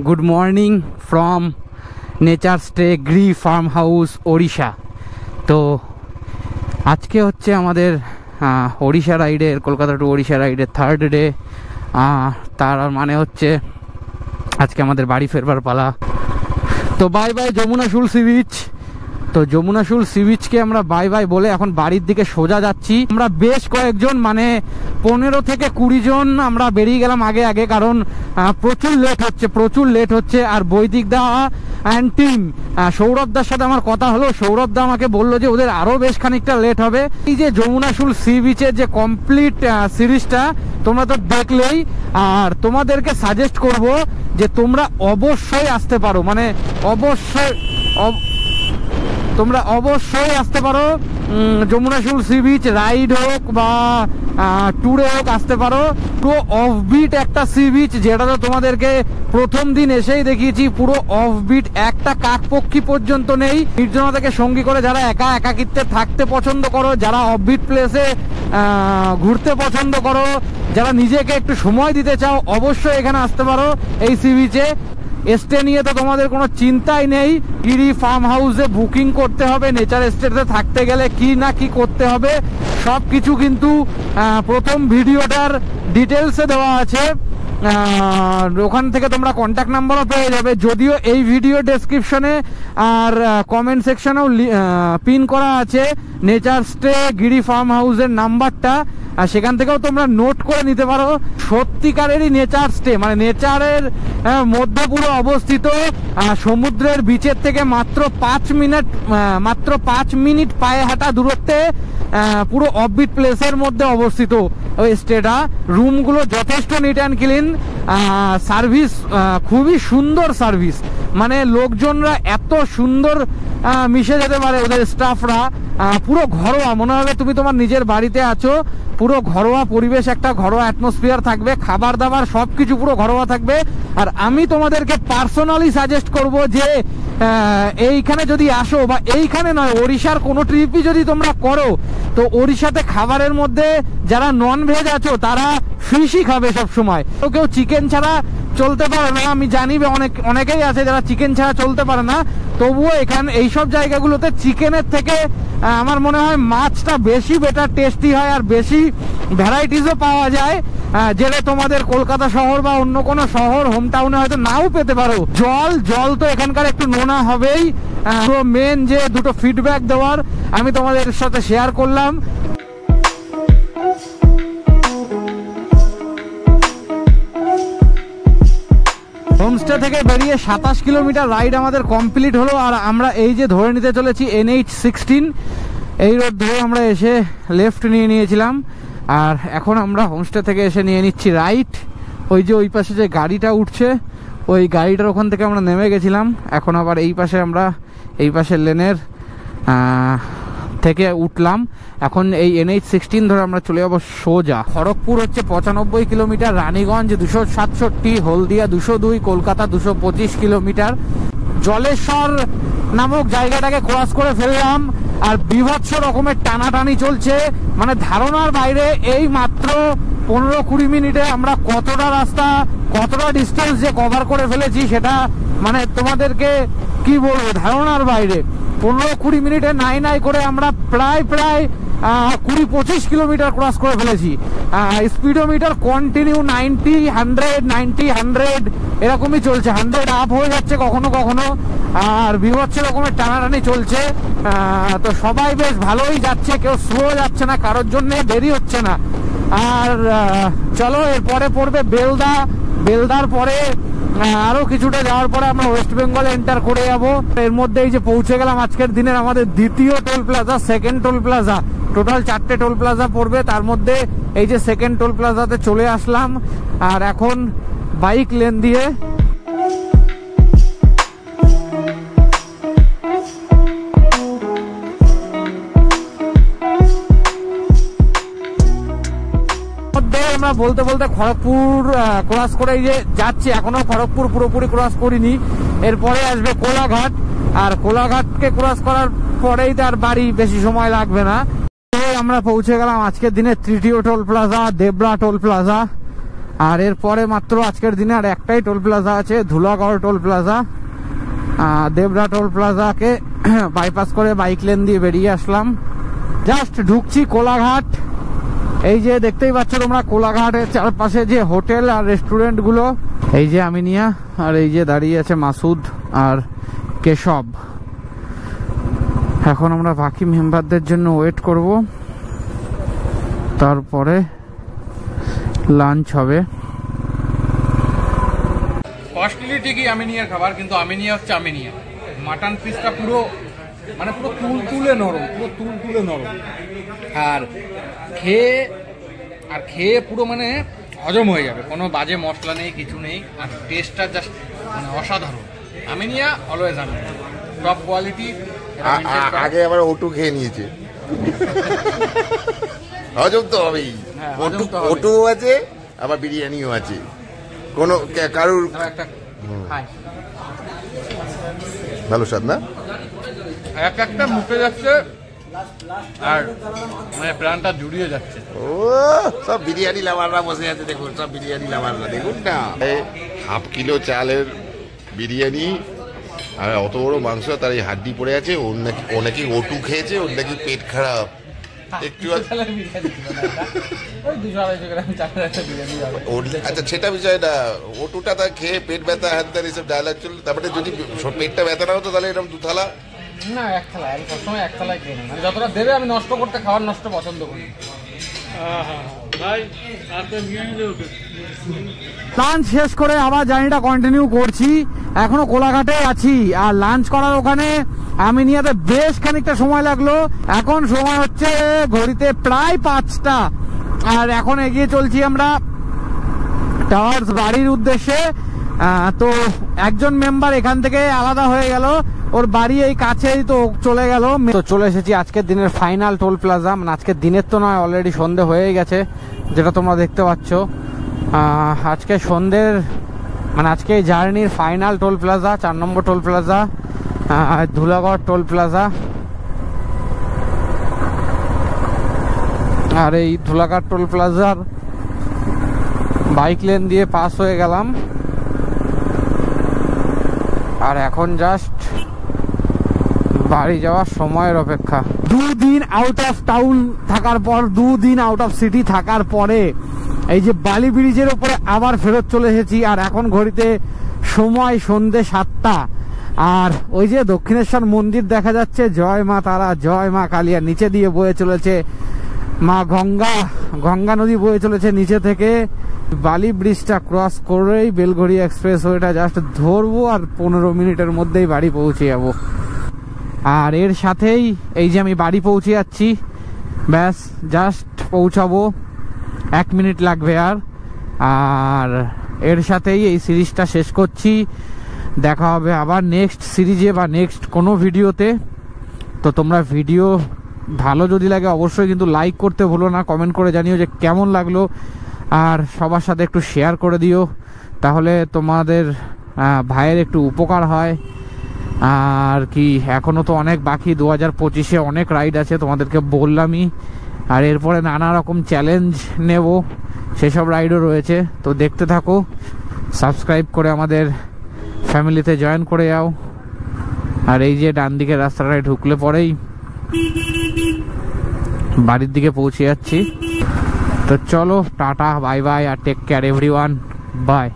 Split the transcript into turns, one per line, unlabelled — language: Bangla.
Good morning from nature stay Gree farm house Odisha. তো আজকে হচ্ছে আমাদের ওড়িশা রাইডের, কলকাতা টু ওড়িশা রাইডের থার্ড ডে। তার মানে হচ্ছে আজকে আমাদের বাড়ি ফেরবার পালা। তো বাই বাই যমুনা শুল সি বিচ। তো যমুনা শুল সি বিচকে আমরা বাই বাই বলে এখন বাড়ির দিকে সোজা যাচ্ছি। আমরা বেশ কয়েকজন, মানে 15 থেকে 20 জন আমরা বেরিয়ে গেলাম আগে আগে, কারণ প্রচুর লেট হচ্ছে। আর বৈদিক দা অ্যান্ড টিম, সৌরভ দার সাথে আমার কথা হলো, সৌরভ দা আমাকে বললো যে ওদের আরো বেশ খানিকটা লেট হবে। এই যে যমুনা শুল সি বিচের যে কমপ্লিট সিরিজটা তোমরা তো দেখলেই, আর তোমাদেরকে সাজেস্ট করব যে তোমরা অবশ্যই আসতে পারো, মানে তোমরা অবশ্যই আসতে পারো। যমুনা শুল সি বিচ রাইড হোক বা ট্যুরে হোক আসতে পারো। পুরো অফবিট একটা সি বিচ, যেটা তো তোমাদেরকে প্রথম দিন এসেই দেখিয়েছি। পুরো অফবিট, একটা কাকপক্ষী পর্যন্ত নেই। নির্জনতাকে সঙ্গী করে যারা একাকিত্বে থাকতে পছন্দ করো, যারা অফবিট প্লেসে ঘুরতে পছন্দ করো, যারা নিজেকে একটু সময় দিতে চাও, অবশ্যই এখানে আসতে পারো এই সি বিচে। স্টে নিয়ে তো তোমাদের কোনো চিন্তাই নেই। গিরি ফার্ম হাউসে বুকিং করতে হবে, নেচার স্টেটে থাকতে গেলে কি না কি করতে হবে সব কিছু কিন্তু প্রথম ভিডিওটার ডিটেলসে দেওয়া আছে। ওখান থেকে তোমরা কন্ট্যাক্ট নাম্বারও পেয়ে যাবে, যদিও এই ভিডিও ডেসক্রিপশনে আর কমেন্ট সেকশনেও পিন করা আছে নেচার স্টে গিরি ফার্ম হাউসের নাম্বারটা, আর সেখান থেকেও তোমরা নোট করে নিতে পারো। সত্যিকারেরই নেচার স্টে, মানে নেচারের মধ্যে পুরো অবস্থিত, সমুদ্রের বিচের থেকে মাত্র 5 মিনিট পায়ে হাঁটা দূরত্বে পুরো অফবিট প্লেসের মধ্যে অবস্থিত ওই স্টেটা। রুমগুলো যথেষ্ট নিট অ্যান্ড ক্লিন, সার্ভিস খুবই সুন্দর সার্ভিস, মানে লোকজনরা এত সুন্দর মিশে যেতে পারে ওদের স্টাফরা। পুরো ঘরোয়া, মনে হবে তুমি তোমার নিজের বাড়িতে আছো। পুরো ঘরোয়া পরিবেশ, একটা ঘরোয়া অ্যাটমসফিয়ার থাকবে, খাবার দাবার সবকিছু পুরো ঘরোয়া থাকবে। আর আমি তোমাদেরকে পার্সোনালি সাজেস্ট করব যে এইখানে যদি আসো, বা এইখানে নয়, ওড়িশার কোনো ট্রিপই যদি তোমরা করো, তো ওড়িশাতে খাবারের মধ্যে যারা নন ভেজ আছো তারা ফিশই খাবে সব সময়। তো কেউ চিকেন ছাড়া চলতে পারে না, আমি জানি অনেকেই আছে যারা চিকেন ছাড়া চলতে পারে না। তবুও এখানে এইসব জায়গাগুলোতে চিকেনের থেকে আমার মনে হয় মাছটা বেশি বেটার টেস্টি হয়, আর বেশি ভ্যারাইটিসও পাওয়া যায়, যেটা তোমাদের কলকাতা শহর বা অন্য কোনো শহর হোম টাউনে হয়তো নাও পেতে পারো। জল তো এখানকার একটু নোনা হবেই। তো মেন যে দুটো ফিডব্যাক দেওয়ার আমি তোমাদের সাথে শেয়ার করলাম। হোমস্টে থেকে বেরিয়ে 27 কিলোমিটার রাইড আমাদের কমপ্লিট হলো। আর আমরা এই যে ধরে নিতে চলেছি NH16, এই রোড ধরে আমরা এসে লেফট নিয়ে নিয়েছিলাম, আর এখন আমরা হোমস্টে থেকে এসে নিয়ে নিচ্ছি রাইট। ওই যে ওই পাশে যে গাড়িটা উঠছে, ওই গাড়িটার ওখান থেকে আমরা নেমে গেছিলাম। এখন আবার এই পাশে আমরা এই পাশের লেনের থেকে উঠলাম। এখন এই NH16 ধরে আমরা চলে যাবো সোজা। খড়গপুর হচ্ছে 95 কিলোমিটার, রানীগঞ্জ 267, হলদিয়া 202, কলকাতা 225 কিলোমিটার। জলেশ্বর নামক জায়গাটাকে ক্রস করে ফেললাম, আর বিভৎস রকমের টানাটানি চলছে, মানে ধারণার বাইরে। এই মাত্র 15-20 মিনিটে আমরা কতটা ডিস্টেন্স যে কভার করে ফেলেছি সেটা মানে তোমাদেরকে কি বলবো, ধারণার বাইরে। 15-20 মিনিটে নাই করে আমরা প্রায় 20-25 কিলোমিটার ক্রস করে ফেলেছি। স্পিডোমিটার কন্টিনিউ 90-100 এরকমই চলছে, 100 আপ হয়ে যাচ্ছে কখনো কখনো, আর বিভৎস রকমের টানাটানি চলছে। তো সবাই বেশ ভালোই যাচ্ছে, কেউ স্লো যাচ্ছে না, কারোর জন্য দেরি হচ্ছে না। আর চলো, এরপরে পড়বে বেলদার পরে আরো কিছুটা যাওয়ার পরে আমরা ওয়েস্ট বেঙ্গল এন্টার করে যাবো। এর মধ্যে এই যে পৌঁছে গেলাম আজকের দিনের আমাদের দ্বিতীয় toll plaza, second toll plaza. Total 4টে টোল প্লাজা পড়বে, তার মধ্যে এই যে সেকেন্ড টোল প্লাজাতে চলে আসলাম। আর এখন বাইক লেন দিয়ে আমরা বলতে খড়গপুর ক্রস করে যে যাচ্ছি, এখনো খড়গপুর পুরোপুরি ক্রস করিনি। এরপরে আসবে কোলাঘাট, আর কোলাঘাটকে ক্রস করার পরেই তার বাড়ি, বেশি সময় লাগবে না। আমরা পৌঁছে গেলাম আজকের দিনে তৃতীয় toll plaza, Debra toll plaza. আর এরপরে মাত্র আজকের দিনে আর একটাই টোল প্লাজা আছে, Dhulagarh toll plaza. Debra toll প্লাজাকে বাইপাস করে বাইক লেন দিয়ে বেরিয়ে আসলাম। জাস্ট ঢুকছি কোলাঘাট। এই যে দেখতেই পাচ্ছ তোমরা কোলাঘাটের চারপাশে যে হোটেল আর রেস্টুরেন্ট গুলো, এই যে আমিনিয়া, আর এই যে দাঁড়িয়ে আছে মাসুদ আর কেশব। এখন আমরা বাকি মেম্বারদের জন্য ওয়েট করব, তারপরে লাঞ্চ হবে। কস্টলি ঠিকই আমিনিয়ার খাবার, কিন্তু আমিনিয়া হচ্ছে আমিনিয়া। মাটন পিসটা পুরো মানে পুরো তুলতুলে নরম, পুরো তুলতুলে নরম। আর খেয়ে পুরো মানে হজম হয়ে যাবে, কোনো বাজে মশলা নেই, কিছু নেই। আর টেস্টটা জাস্ট মানে অসাধারণ। Aminia always Aminia, top quality.
আগে আবার ওটু খেয়ে নিয়েছে, হজম তো হবেই। ওটু আছে, আবার বিরিয়ানিও আছে। কোনো কারুর
একটা
ভালো স্বাদ না,
একটা মুখে যাচ্ছে আর মানে প্রাণটা জুড়িয়ে যাচ্ছে।
ও সব বিরিয়ানি লাভাররা বসে আছে, দেখুন সব বিরিয়ানি লাভাররা, দেখুন না। 1/2 কিলো চালের বিরিয়ানি আর অত বড় মাংস, তার এই হাড্ডি পড়ে আছে। ও নাকি ওটু খেয়েছে, ওর নাকি পেট খারাপ। একটু আচ্ছা সেটা বিষয় না, ওটুটা তা খেয়ে পেট ব্যথা হ্যান ত্যান এইসব ডায়লগ চললো। তারপরে যদি পেটটা ব্যথা না হতো তাহলে এরকম 2 থালা
না, 1 থালা। আমি সবসময় 1 থালায় খেয়ে নিই, যতটা দেবে আমি নষ্ট করতে, খাবার নষ্ট পছন্দ করি। লাঞ্চ শেষ করে আবার জার্নিটা কন্টিনিউ করছি। এখনো কোলাঘাটে আছি, আর লাঞ্চ করার ওখানে আমিনিয়াতে বেশ খানিকটা সময় লাগলো। এখন সময় হচ্ছে ঘড়িতে প্রায় 5টা, আর এখন এগিয়ে চলছি আমরা টাওয়ার্স বাড়ির উদ্দেশ্যে। তো একজন মেম্বার এখান থেকে আলাদা হয়ে গেল, ওর বাড়ি এই কাছেই, তো চলে গেল। তো চলে এসেছি আজকের দিনের ফাইনাল টোল প্লাজা। মানে আজকের দিনের তো নয়, অলরেডি সন্ধে হয়ে গেছে, যেটা তোমরা দেখতে পাচ্ছ। আজকে সন্ধ্যের মানে আজকে এই জার্নির ফাইনাল টোল প্লাজা, 4 নম্বর toll plaza, Dhulagarh toll plaza. আর এই ধুলাগড় টোল প্লাজার বাইক লেন দিয়ে পাস হয়ে গেলাম। আর এখন জাস্ট বাড়ি যাওয়ার সময়ের অপেক্ষা। 2 দিন আউট অফ টাউন থাকার পর, 2 দিন আউট অফ সিটি থাকার পরে এই যে বালি ব্রিজের উপরে আবার ফেরত চলে এসেছি। আর এখন ঘড়িতে সময় সন্ধ্যে 7টা। আর ওই যে দক্ষিণেশ্বর মন্দির দেখা যাচ্ছে, জয় মা তারা, জয় মা কালিয়া। নিচে দিয়ে বয়ে চলেছে মা গঙ্গা নদী বয়ে চলেছে নিচে থেকে। বালি ব্রিজটা ক্রস করেই বেলঘড়ি এক্সপ্রেস ওয়েটা জাস্ট ধরবো, আর 15 মিনিটের মধ্যেই বাড়ি পৌঁছে যাবো। আর এর সাথেই এই যে আমি বাড়ি পৌঁছে যাচ্ছি, ব্যাস জাস্ট পৌঁছাবো, 1 মিনিট লাগবে। আর এর সাথেই এই সিরিজটা শেষ করছি। দেখা হবে আবার নেক্সট সিরিজে বা নেক্সট কোনো ভিডিওতে। তো তোমরা ভিডিও ভালো যদি লাগে অবশ্যই কিন্তু লাইক করতে ভুলো না, কমেন্ট করে জানিও যে কেমন লাগলো, আর সবার সাথে একটু শেয়ার করে দিও, তাহলে তোমাদের ভাইয়ের একটু উপকার হয়। আর কি এখনো তো অনেক বাকি, 2025-এ অনেক রাইড আছে, তোমাদেরকে বললামই। আর এরপরে নানা রকম চ্যালেঞ্জ নেব, সেসব রাইডও রয়েছে। তো দেখতে থাকো, সাবস্ক্রাইব করে আমাদের ফ্যামিলিতে জয়েন করে যাও। আর এই যে ডান দিকে রাস্তাটায় ঢুকলে পরেই বাড়ির দিকে পৌঁছে যাচ্ছি। তো চলো, টাটা, বাই বাই, আর টেক কেয়ার এভরিওয়ান, বাই।